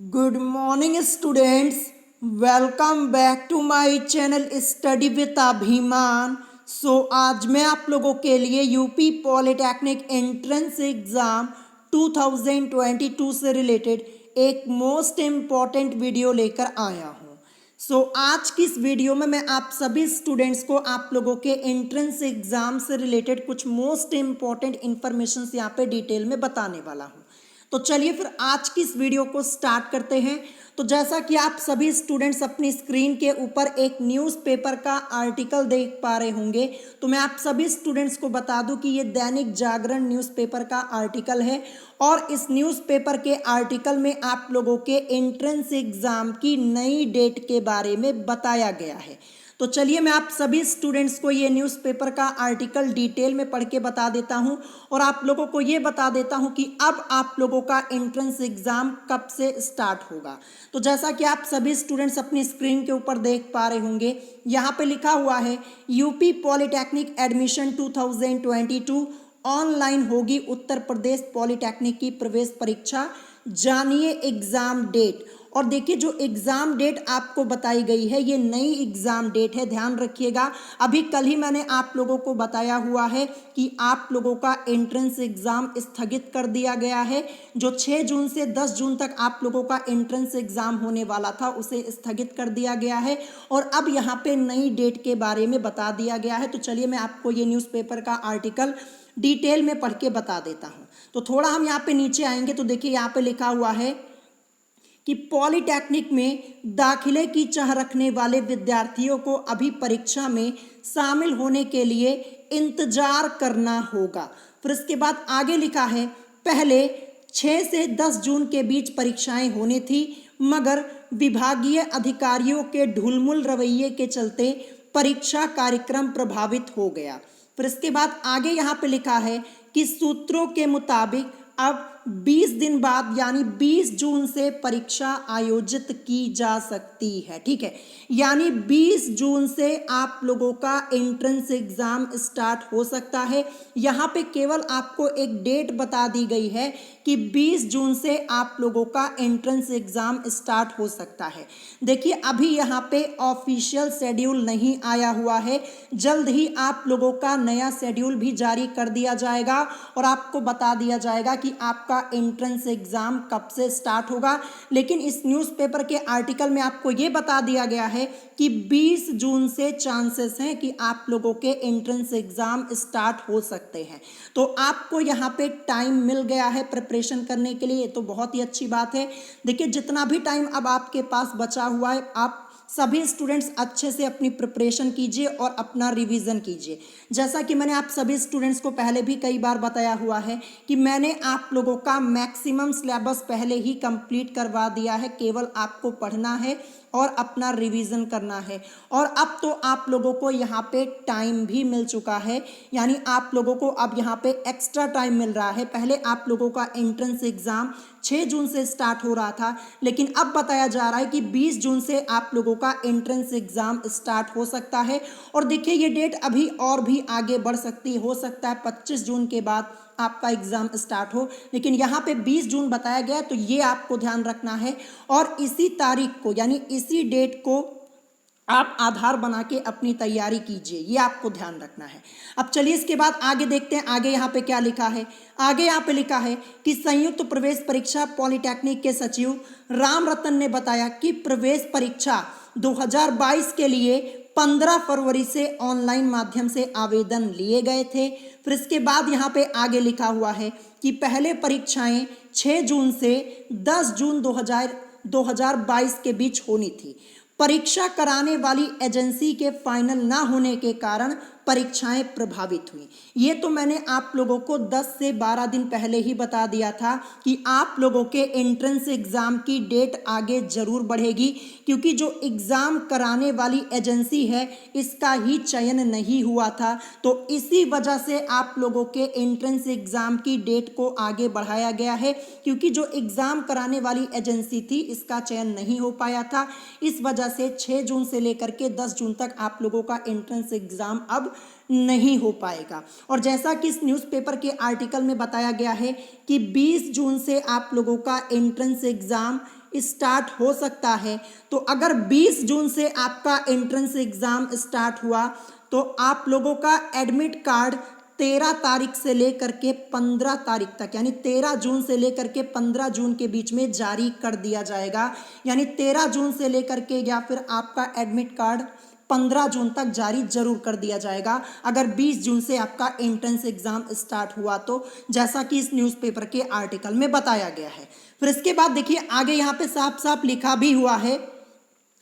Good morning students, welcome back to my channel study with Abhiman. आज मैं आप लोगों के लिए यूपी पॉलिटेक्निक एंट्रेंस एग्ज़ाम 2022 से रिलेटेड एक मोस्ट इम्पॉर्टेंट वीडियो लेकर आया हूँ। आज की इस वीडियो में मैं आप सभी स्टूडेंट्स को आप लोगों के एंट्रेंस एग्ज़ाम से रिलेटेड कुछ मोस्ट इम्पॉर्टेंट इन्फॉर्मेशन यहाँ पे डिटेल में बताने वाला हूँ। तो चलिए फिर आज की इस वीडियो को स्टार्ट करते हैं। तो जैसा कि आप सभी स्टूडेंट्स अपनी स्क्रीन के ऊपर एक न्यूज़पेपर का आर्टिकल देख पा रहे होंगे, तो मैं आप सभी स्टूडेंट्स को बता दूं कि ये दैनिक जागरण न्यूज़पेपर का आर्टिकल है और इस न्यूज़पेपर के आर्टिकल में आप लोगों के एंट्रेंस एग्ज़ाम की नई डेट के बारे में बताया गया है। तो चलिए मैं आप सभी स्टूडेंट्स को ये न्यूज़पेपर का आर्टिकल डिटेल में पढ़ के बता देता हूँ और आप लोगों को ये बता देता हूँ कि अब आप लोगों का एंट्रेंस एग्ज़ाम कब से स्टार्ट होगा। तो जैसा कि आप सभी स्टूडेंट्स अपनी स्क्रीन के ऊपर देख पा रहे होंगे, यहाँ पे लिखा हुआ है यूपी पॉलिटेक्निक एडमिशन 2022 ऑनलाइन होगी उत्तर प्रदेश पॉलिटेक्निक की प्रवेश परीक्षा, जानिए एग्ज़ाम डेट। और देखिए जो एग्ज़ाम डेट आपको बताई गई है ये नई एग्ज़ाम डेट है, ध्यान रखिएगा। अभी कल ही मैंने आप लोगों को बताया हुआ है कि आप लोगों का एंट्रेंस एग्ज़ाम स्थगित कर दिया गया है। जो 6 जून से 10 जून तक आप लोगों का एंट्रेंस एग्ज़ाम होने वाला था उसे स्थगित कर दिया गया है और अब यहाँ पे नई डेट के बारे में बता दिया गया है। तो चलिए मैं आपको ये न्यूज़पेपर का आर्टिकल डिटेल में पढ़ के बता देता हूँ। तो थोड़ा हम यहाँ पे नीचे आएंगे तो देखिए यहाँ पे लिखा हुआ है कि पॉलिटेक्निक में दाखिले की चाह रखने वाले विद्यार्थियों को अभी परीक्षा में शामिल होने के लिए इंतजार करना होगा। फिर इसके बाद आगे लिखा है पहले 6 से 10 जून के बीच परीक्षाएं होनी थी, मगर विभागीय अधिकारियों के ढुलमुल रवैये के चलते परीक्षा कार्यक्रम प्रभावित हो गया। फिर इसके बाद आगे यहाँ पे लिखा है कि सूत्रों के मुताबिक अब 20 दिन बाद यानी 20 जून से परीक्षा आयोजित की जा सकती है। ठीक है, यानी 20 जून से आप लोगों का एंट्रेंस एग्ज़ाम स्टार्ट हो सकता है। यहाँ पे केवल आपको एक डेट बता दी गई है कि 20 जून से आप लोगों का एंट्रेंस एग्ज़ाम स्टार्ट हो सकता है। देखिए अभी यहाँ पे ऑफिशियल शेड्यूल नहीं आया हुआ है, जल्द ही आप लोगों का नया शेड्यूल भी जारी कर दिया जाएगा और आपको बता दिया जाएगा कि आपका एंट्रेंस एग्ज़ाम कब से स्टार्ट होगा। लेकिन इस न्यूज़पेपर के आर्टिकल में आपको ये बता दिया गया है कि 20 जून से चांसेस हैं कि आप लोगों के एंट्रेंस एग्ज़ाम स्टार्ट हो सकते हैं। तो आपको यहाँ पे टाइम मिल गया है प्रिपरेशन करने के लिए, तो बहुत ही अच्छी बात है। देखिए जितना भी टाइम अब आपके पास बचा हुआ है, आप सभी स्टूडेंट्स अच्छे से अपनी प्रिपरेशन कीजिए और अपना रिवीजन कीजिए। जैसा कि मैंने आप सभी स्टूडेंट्स को पहले भी कई बार बताया हुआ है कि मैंने आप लोगों का मैक्सिमम सिलेबस पहले ही कंप्लीट करवा दिया है, केवल आपको पढ़ना है और अपना रिवीजन करना है। और अब तो आप लोगों को यहाँ पे टाइम भी मिल चुका है, यानी आप लोगों को अब यहाँ पे एक्स्ट्रा टाइम मिल रहा है। पहले आप लोगों का एंट्रेंस एग्ज़ाम 6 जून से स्टार्ट हो रहा था, लेकिन अब बताया जा रहा है कि 20 जून से आप लोगों का एंट्रेंस एग्ज़ाम स्टार्ट हो सकता है। और देखिए ये डेट अभी और भी आगे बढ़ सकती, हो सकता है 25 जून के बाद आपका एग्ज़ाम स्टार्ट हो, लेकिन यहाँ पे 20 जून बताया गया, तो ये आपको ध्यान रखना है। और इसी तारीख को यानी इसी डेट को आप आधार बना के अपनी तैयारी कीजिए, ये आपको ध्यान रखना है। अब चलिए इसके बाद आगे देखते हैं आगे यहाँ पे क्या लिखा है। आगे यहाँ पे लिखा है कि संयुक्त प्रवेश परीक्षा पॉलिटेक्निक के सचिव राम रतन ने बताया कि प्रवेश परीक्षा 2022 के लिए 15 फरवरी से ऑनलाइन माध्यम से आवेदन लिए गए थे। फिर इसके बाद यहाँ पे आगे लिखा हुआ है कि पहले परीक्षाएं 6 जून से 10 जून 2022 के बीच होनी थी। परीक्षा कराने वाली एजेंसी के फाइनल ना होने के कारण परीक्षाएं प्रभावित हुई। ये तो मैंने आप लोगों को 10 से 12 दिन पहले ही बता दिया था कि आप लोगों के एंट्रेंस एग्ज़ाम की डेट आगे ज़रूर बढ़ेगी, क्योंकि जो एग्ज़ाम कराने वाली एजेंसी है इसका ही चयन नहीं हुआ था। तो इसी वजह से आप लोगों के एंट्रेंस एग्ज़ाम की डेट को आगे बढ़ाया गया है, क्योंकि जो एग्ज़ाम कराने वाली एजेंसी थी इसका चयन नहीं हो पाया था। इस वजह से 6 जून से लेकर के 10 जून तक आप लोगों का एंट्रेंस एग्ज़ाम अब नहीं हो पाएगा। और जैसा कि इस न्यूज़पेपर के आर्टिकल में बताया गया है कि 20 जून से आप लोगों का एंट्रेंस एग्ज़ाम स्टार्ट हो सकता है। तो अगर 20 जून से आपका एंट्रेंस एग्ज़ाम स्टार्ट हुआ तो आप लोगों का एडमिट कार्ड 13 तारीख से लेकर के 15 तारीख तक, यानी 13 जून से लेकर के 15 जून के बीच में जारी कर दिया जाएगा। यानी 13 जून से लेकर के या फिर आपका एडमिट कार्ड 15 जून तक जारी जरूर कर दिया जाएगा अगर 20 जून से आपका एंट्रेंस एग्जाम स्टार्ट हुआ तो, जैसा कि इस न्यूज़पेपर के आर्टिकल में बताया गया है। फिर इसके बाद देखिए आगे यहाँ पे साफ साफ लिखा भी हुआ है,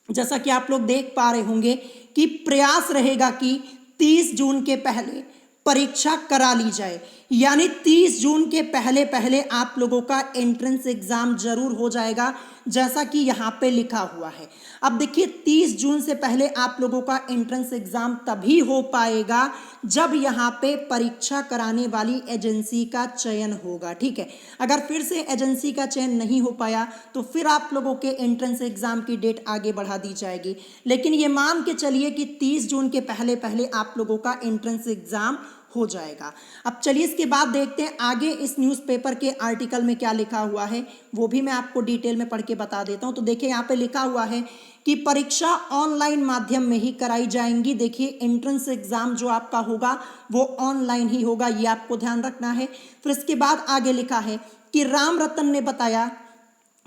जैसा कि आप लोग देख पा रहे होंगे कि प्रयास रहेगा कि 30 जून के पहले परीक्षा करा ली जाए। यानी 30 जून के पहले पहले आप लोगों का एंट्रेंस एग्जाम जरूर हो जाएगा, जैसा कि यहाँ पे लिखा हुआ है। अब देखिए 30 जून से पहले आप लोगों का एंट्रेंस एग्जाम तभी हो पाएगा जब यहाँ पे परीक्षा कराने वाली एजेंसी का चयन होगा, ठीक है। अगर फिर से एजेंसी का चयन नहीं हो पाया तो फिर आप लोगों के एंट्रेंस एग्जाम की डेट आगे बढ़ा दी जाएगी। लेकिन ये मान के चलिए कि 30 जून के पहले पहले आप लोगों का एंट्रेंस एग्जाम हो जाएगा। अब चलिए इसके बाद देखते हैं आगे इस न्यूज़पेपर के आर्टिकल में क्या लिखा हुआ है, वो भी मैं आपको डिटेल में पढ़ के बता देता हूं। तो देखिए यहाँ पे लिखा हुआ है कि परीक्षा ऑनलाइन माध्यम में ही कराई जाएंगी। देखिए एंट्रेंस एग्जाम जो आपका होगा वो ऑनलाइन ही होगा, ये आपको ध्यान रखना है। फिर इसके बाद आगे लिखा है कि राम रतन ने बताया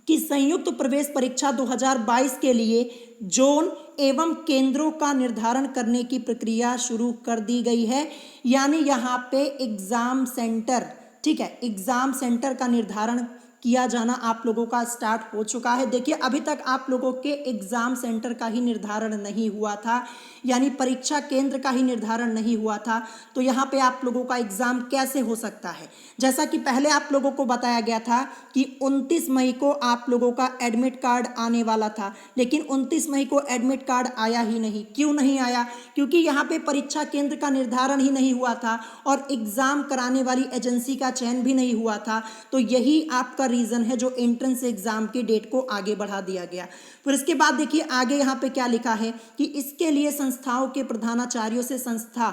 कि संयुक्त प्रवेश परीक्षा 2022 के लिए जोन एवं केंद्रों का निर्धारण करने की प्रक्रिया शुरू कर दी गई है। यानी यहाँ पे एग्जाम सेंटर, ठीक है, एग्जाम सेंटर का निर्धारण किया जाना आप लोगों का स्टार्ट हो चुका है। देखिए अभी तक आप लोगों के एग्जाम सेंटर का ही निर्धारण नहीं हुआ था, यानी परीक्षा केंद्र का ही निर्धारण नहीं हुआ था। तो यहाँ पे आप लोगों का एग्जाम कैसे हो सकता है, जैसा कि पहले आप लोगों को बताया गया था कि 29 मई को आप लोगों का एडमिट कार्ड आने वाला था, लेकिन 29 मई को एडमिट कार्ड आया ही नहीं। क्यों नहीं आया? क्योंकि यहाँ पे परीक्षा केंद्र का निर्धारण ही नहीं हुआ था और एग्जाम कराने वाली एजेंसी का चयन भी नहीं हुआ था। तो यही आपका रीजन है जो एंट्रेंस एग्जाम की डेट को आगे बढ़ा दिया गया। फिर इसके बाद देखिए आगे यहाँ पे क्या लिखा है कि इसके लिए संस्थाओं के प्रधानाचार्यों से संस्था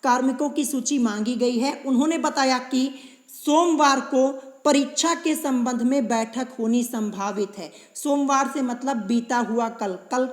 कार्मिकों की सूची मांगी गई है। उन्होंने बताया कि सोमवार को परीक्षा के संबंध में बैठक होनी संभावित है। सोमवार से मतलब बीता हुआ कल, कल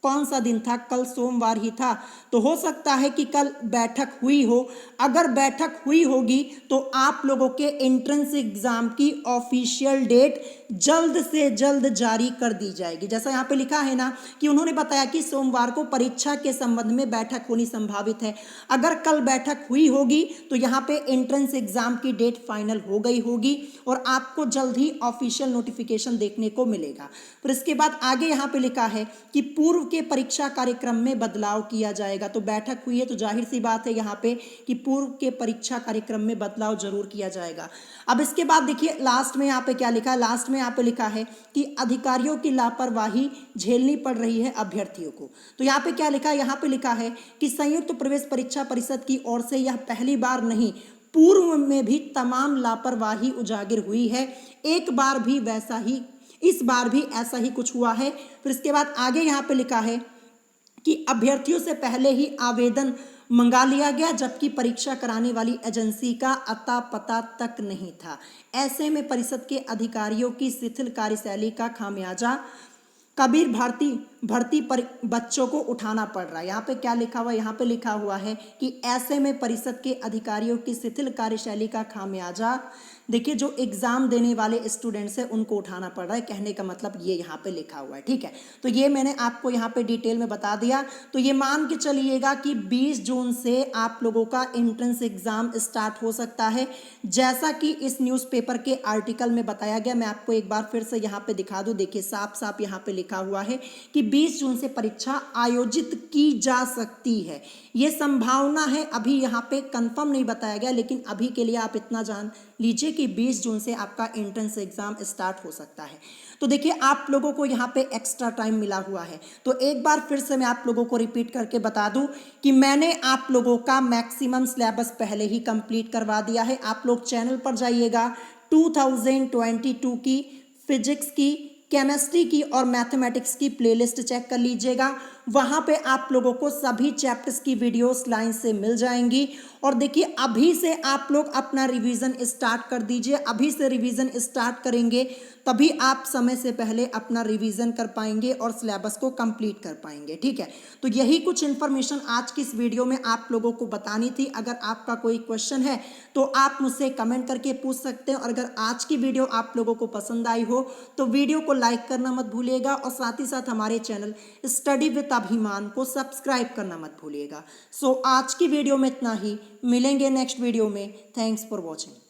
कौन सा दिन था? कल सोमवार ही था। तो हो सकता है कि कल बैठक हुई हो। अगर बैठक हुई होगी तो आप लोगों के एंट्रेंस एग्जाम की ऑफिशियल डेट जल्द से जल्द जारी कर दी जाएगी। जैसा यहाँ पे लिखा है ना कि उन्होंने बताया कि सोमवार को परीक्षा के संबंध में बैठक होनी संभावित है। अगर कल बैठक हुई होगी तो यहाँ पे एंट्रेंस एग्जाम की डेट फाइनल हो गई होगी और आपको जल्द ही ऑफिशियल नोटिफिकेशन देखने को मिलेगा। फिर इसके बाद आगे यहाँ पे लिखा है कि पूर्व के परीक्षा कार्यक्रम में बदलाव किया जाएगा। तो बैठक हुई है तो जाहिर सी बात है यहाँ पे कि पूर्व के परीक्षा कार्यक्रम में बदलाव जरूर किया जाएगा। अब इसके बाद देखिए लास्ट में यहाँ पे क्या लिखा है, लास्ट में यहाँ पे लिखा है कि अधिकारियों की लापरवाही झेलनी पड़ रही है अभ्यर्थियों को। तो यहाँ पे क्या लिखा है, यहाँ पे लिखा है कि संयुक्त प्रवेश परीक्षा परिषद की ओर से यह पहली बार नहीं, पूर्व में भी तमाम लापरवाही उजागर हुई है। एक बार भी वैसा ही, इस बार भी ऐसा ही कुछ हुआ है। फिर इसके बाद आगे यहाँ पे लिखा है कि अभ्यर्थियों से पहले ही आवेदन मंगा लिया गया, जबकि परीक्षा कराने वाली एजेंसी का अता पता तक नहीं था। ऐसे में परिषद के अधिकारियों की शिथिल कार्यशैली का खामियाजा कबीर भर्ती पर बच्चों को उठाना पड़ रहा है। यहाँ पे क्या लिखा हुआ है, यहाँ पे लिखा हुआ है कि ऐसे में परिषद के अधिकारियों की शिथिल कार्यशैली का खामियाजा देखिए जो एग्जाम देने वाले स्टूडेंट्स हैं उनको उठाना पड़ रहा है। कहने का मतलब ये यहाँ पे लिखा हुआ है, ठीक है। तो ये मैंने आपको यहाँ पे डिटेल में बता दिया। तो ये मान के चलिएगा कि 20 जून से आप लोगों का एंट्रेंस एग्जाम स्टार्ट हो सकता है, जैसा कि इस न्यूज़पेपर के आर्टिकल में बताया गया। मैं आपको एक बार फिर से यहाँ पे दिखा दूँ। देखिए साफ साफ यहाँ पे लिखा हुआ है कि 20 जून से परीक्षा आयोजित की जा सकती है। ये संभावना है, अभी यहाँ पे कंफर्म नहीं बताया गया, लेकिन अभी के लिए आप इतना जान लीजिए कि 20 जून से आपका एंट्रेंस एग्जाम स्टार्ट हो सकता है। तो देखिए आप लोगों को यहाँ पे एक्स्ट्रा टाइम मिला हुआ है। तो एक बार फिर से मैं आप लोगों को रिपीट करके बता दूं कि मैंने आप लोगों का मैक्सिमम सिलेबस पहले ही कंप्लीट करवा दिया है। आप लोग चैनल पर जाइएगा, 2022 की फिजिक्स की, केमिस्ट्री की और मैथमेटिक्स की प्लेलिस्ट चेक कर लीजिएगा। वहाँ पे आप लोगों को सभी चैप्टर्स की वीडियोस लाइन से मिल जाएंगी। और देखिए अभी से आप लोग अपना रिवीजन स्टार्ट कर दीजिए, अभी से रिवीजन स्टार्ट करेंगे तभी आप समय से पहले अपना रिवीजन कर पाएंगे और सिलेबस को कंप्लीट कर पाएंगे। ठीक है, तो यही कुछ इन्फॉर्मेशन आज की इस वीडियो में आप लोगों को बतानी थी। अगर आपका कोई क्वेश्चन है तो आप मुझसे कमेंट करके पूछ सकते हैं। और अगर आज की वीडियो आप लोगों को पसंद आई हो तो वीडियो को लाइक करना मत भूलिएगा और साथ ही साथ हमारे चैनल स्टडी विद अभिमान को सब्सक्राइब करना मत भूलिएगा। सो आज की वीडियो में इतना ही, मिलेंगे नेक्स्ट वीडियो में। Thanks for watching.